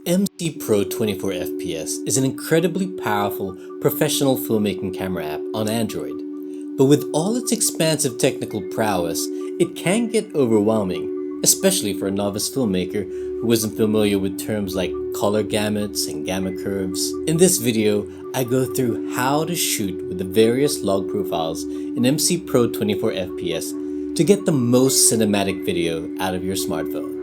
MCPro24fps is an incredibly powerful professional filmmaking camera app on Android. But with all its expansive technical prowess, it can get overwhelming, especially for a novice filmmaker who isn't familiar with terms like color gamuts and gamma curves. In this video, I go through how to shoot with the various log profiles in MCPro24fps to get the most cinematic video out of your smartphone.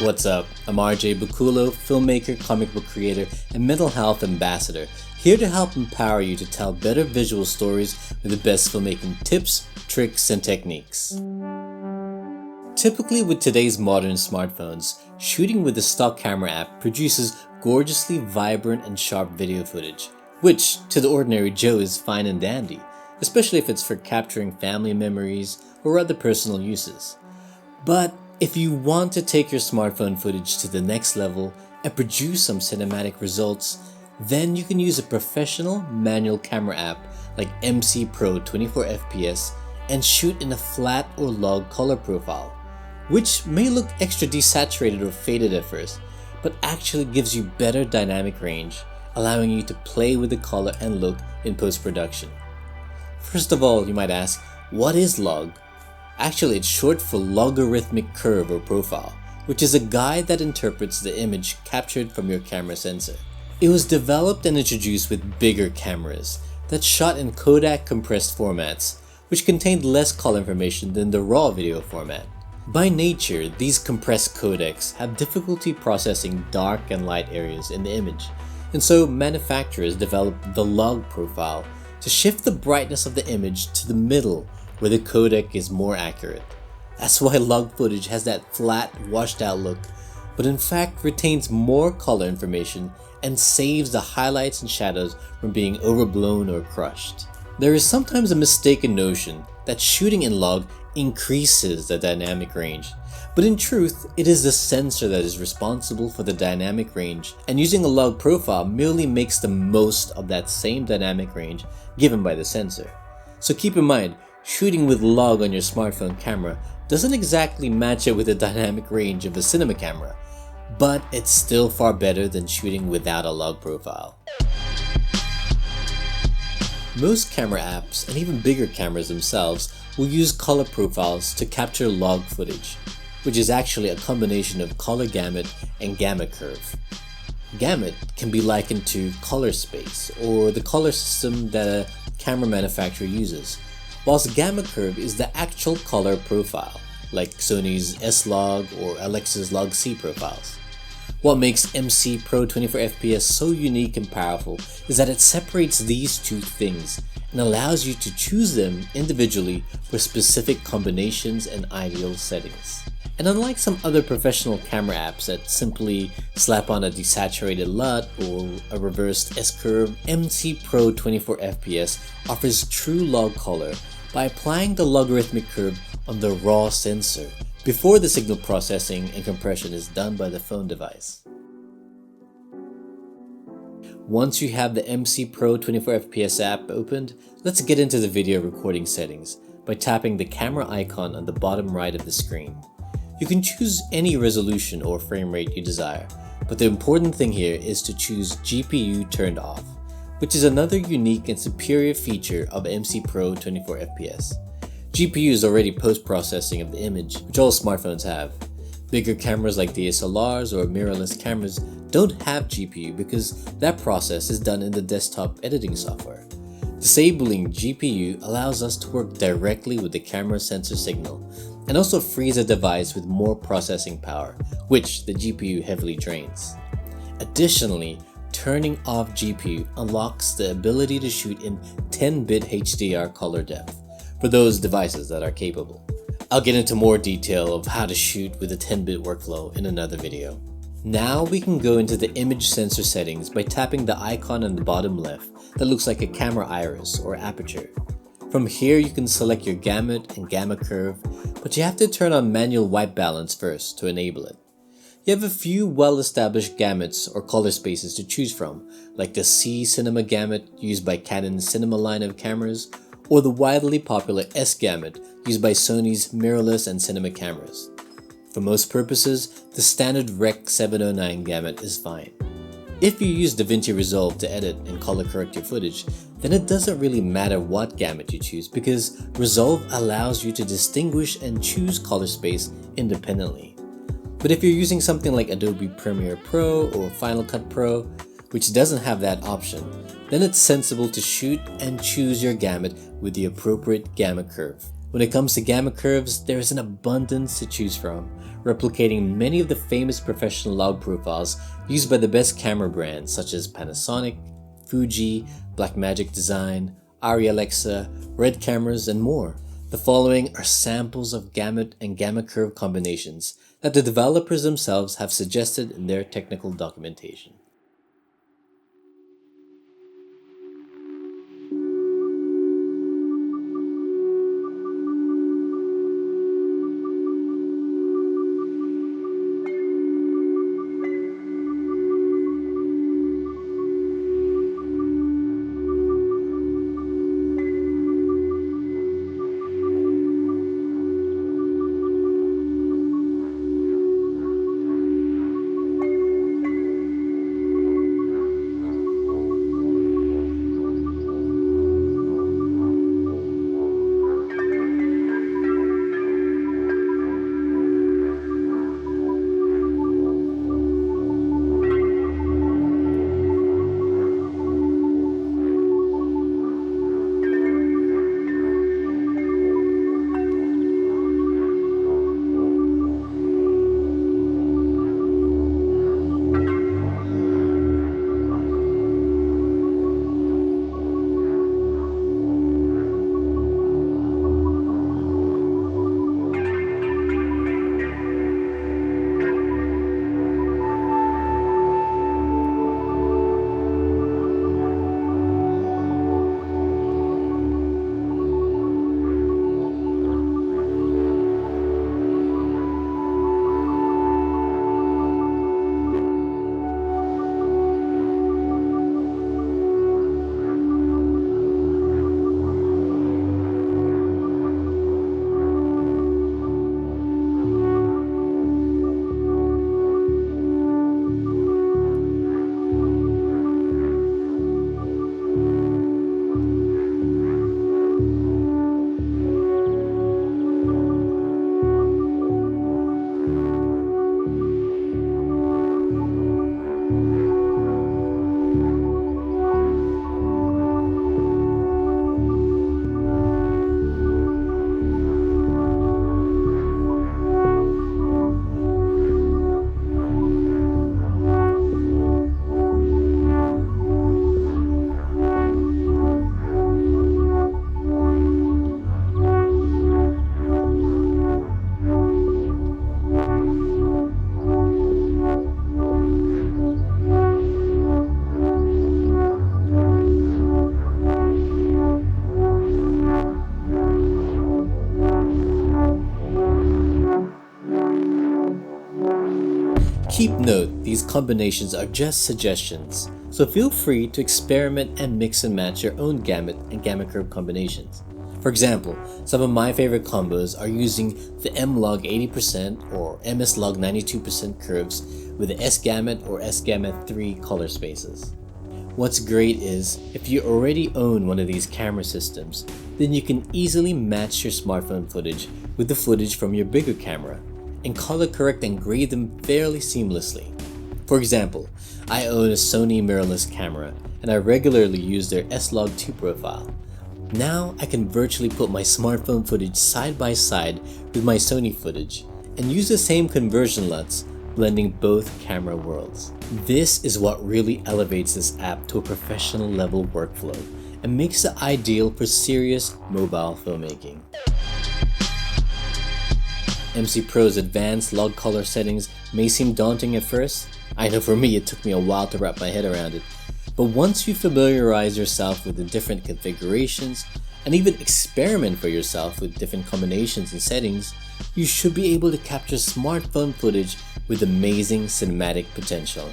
What's up? I'm ronald.james.baculo, filmmaker, comic book creator, and mental health ambassador, here to help empower you to tell better visual stories with the best filmmaking tips, tricks, and techniques. Typically with today's modern smartphones, shooting with the stock camera app produces gorgeously vibrant and sharp video footage, which to the ordinary Joe is fine and dandy, especially if it's for capturing family memories or other personal uses. But if you want to take your smartphone footage to the next level and produce some cinematic results, then you can use a professional manual camera app like MCPro24fps and shoot in a flat or log color profile, which may look extra desaturated or faded at first, but actually gives you better dynamic range, allowing you to play with the color and look in post-production. First of all, you might ask, what is log? Actually, it's short for logarithmic curve or profile, which is a guide that interprets the image captured from your camera sensor. It was developed and introduced with bigger cameras that shot in Kodak compressed formats, which contained less color information than the raw video format. By nature, these compressed codecs have difficulty processing dark and light areas in the image, and so manufacturers developed the log profile to shift the brightness of the image to the middle where the codec is more accurate. That's why log footage has that flat, washed out look, but in fact retains more color information and saves the highlights and shadows from being overblown or crushed. There is sometimes a mistaken notion that shooting in log increases the dynamic range, but in truth, it is the sensor that is responsible for the dynamic range, and using a log profile merely makes the most of that same dynamic range given by the sensor. So keep in mind, shooting with log on your smartphone camera doesn't exactly match it with the dynamic range of a cinema camera, but it's still far better than shooting without a log profile. Most camera apps, and even bigger cameras themselves, will use color profiles to capture log footage, which is actually a combination of color gamut and gamma curve. Gamut can be likened to color space, or the color system that a camera manufacturer uses, whilst gamma curve is the actual color profile, like Sony's S-Log or Alexa's Log-C profiles. What makes MCPro24fps so unique and powerful is that it separates these two things and allows you to choose them individually for specific combinations and ideal settings. And unlike some other professional camera apps that simply slap on a desaturated LUT or a reversed S-curve, MCPro24fps offers true log color by applying the logarithmic curve on the raw sensor before the signal processing and compression is done by the phone device. Once you have the MCPro24fps app opened, let's get into the video recording settings by tapping the camera icon on the bottom right of the screen. You can choose any resolution or frame rate you desire, but the important thing here is to choose GPU turned off, which is another unique and superior feature of MCPro24fps. GPU is already post-processing of the image, which all smartphones have. Bigger cameras like DSLRs or mirrorless cameras don't have GPU because that process is done in the desktop editing software. Disabling GPU allows us to work directly with the camera sensor signal and also frees a device with more processing power, which the GPU heavily drains. Additionally, turning off GPU unlocks the ability to shoot in 10-bit HDR color depth for those devices that are capable. I'll get into more detail of how to shoot with a 10-bit workflow in another video. Now we can go into the image sensor settings by tapping the icon on the bottom left that looks like a camera iris or aperture. From here you can select your gamut and gamma curve, but you have to turn on manual white balance first to enable it. You have a few well-established gamuts or color spaces to choose from, like the C Cinema gamut used by Canon's Cinema line of cameras, or the widely popular S-Gamut used by Sony's mirrorless and cinema cameras. For most purposes, the standard Rec. 709 gamut is fine. If you use DaVinci Resolve to edit and color correct your footage, then it doesn't really matter what gamut you choose because Resolve allows you to distinguish and choose color space independently. But if you're using something like Adobe Premiere Pro or Final Cut Pro, which doesn't have that option, then it's sensible to shoot and choose your gamut with the appropriate gamma curve. When it comes to gamma curves, there is an abundance to choose from, replicating many of the famous professional log profiles used by the best camera brands such as Panasonic, Fuji, Blackmagic Design, Arri Alexa, Red Cameras, and more. The following are samples of gamut and gamma curve combinations that the developers themselves have suggested in their technical documentation. Keep note, these combinations are just suggestions, so feel free to experiment and mix and match your own gamut and gamma curve combinations. For example, some of my favorite combos are using the M-Log 80% or MS-Log 92% curves with the S-Gamut or S-Gamut 3 color spaces. What's great is, if you already own one of these camera systems, then you can easily match your smartphone footage with the footage from your bigger camera, and color correct and grade them fairly seamlessly. For example, I own a Sony mirrorless camera, and I regularly use their S-Log 2 profile. Now I can virtually put my smartphone footage side by side with my Sony footage, and use the same conversion LUTs, blending both camera worlds. This is what really elevates this app to a professional level workflow, and makes it ideal for serious mobile filmmaking. MCPro's advanced log color settings may seem daunting at first. I know for me it took me a while to wrap my head around it. But once you familiarize yourself with the different configurations, and even experiment for yourself with different combinations and settings, you should be able to capture smartphone footage with amazing cinematic potential.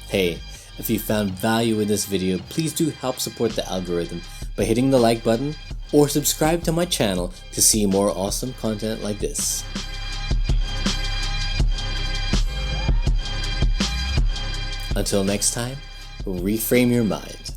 Hey, if you found value in this video, please do help support the algorithm by hitting the like button, or subscribe to my channel to see more awesome content like this. Until next time, reframe your mind.